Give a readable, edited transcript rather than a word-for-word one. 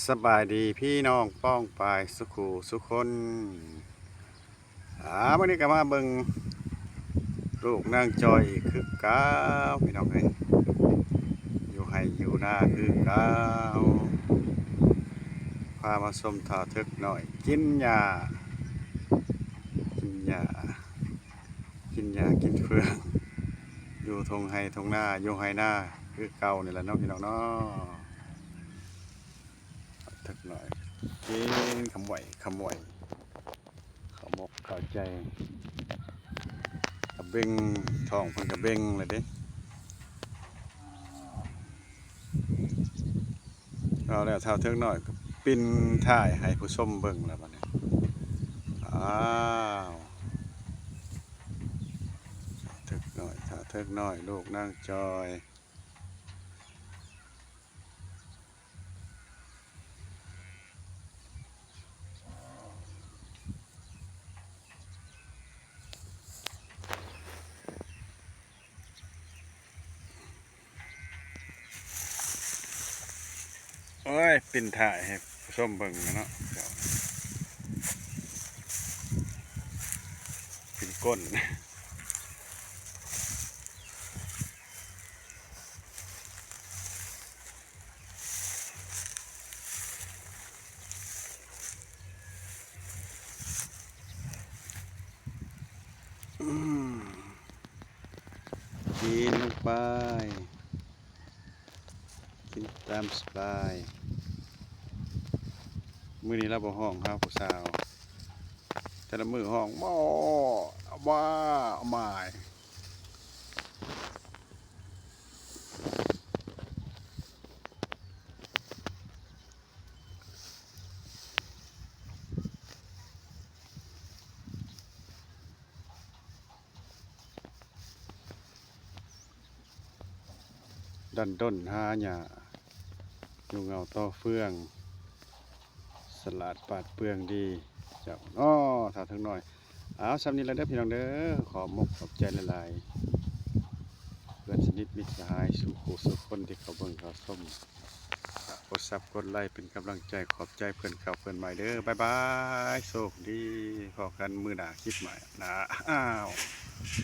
สบายดีพี่น้องป้องปายสุขูสุคนวันนี้ก็มาเบิ่งลูกนางจอยอีกคือเก้าพี่น้องเอ้ยอยู่ให้อยู่หน้าคือเก้าพามาชมท่าทึกหน่อยกินหญ้ากินหญ้ากินหญ้ากินเฟืองอยู่ทงไห้ทงหน้าอยู่ไห้หน้าคือเก่านี่แหละเนาะพี่น้องเนาะทึกหน่อยกินขมวยขมวยข้าวหมกข้าวใจกระเบงท้องเพิ่นกระเบงเลยเด้เราแล้วเท่าเทิงหน่อยก็ปิ้นถ่ายให้ผู้ชมเบิ่งแล้วบัดนี้อ้าวเทิกหน่อยถ้าเทิกหน่อยลูกนางจอยโอ้ยปิ้นถ่ายให้ผู้ชมเบิ่งนะเนาะเจ้าปิ้นก้นกินลงไปกินตามสบายมื้อนี้เราบ่ห้องหาผู้สาวแต่ละมื้อห้องบ่ว้าหมายดันด้นหาหญ้าอยู่เงาต่อเฟืองสลัดปาดเปลืองดีเจ้าอ้อถ้าถึงหน่อยสำนี้แล้วเด้อพี่น้องเด้อขอมกขอบใจหลายๆเพื่อนสนิทมิตรสหายสู่ผู้สู่คนที่เขาเบิ่งเขาชมกดซับกดไลค์เป็นกำลังใจขอบใจเพื่อนเก่าเพื่อนใหม่เด้อบ๊ายบายโชคดีพอกันมื้อหน้าคลิปใหม่นะอ้าว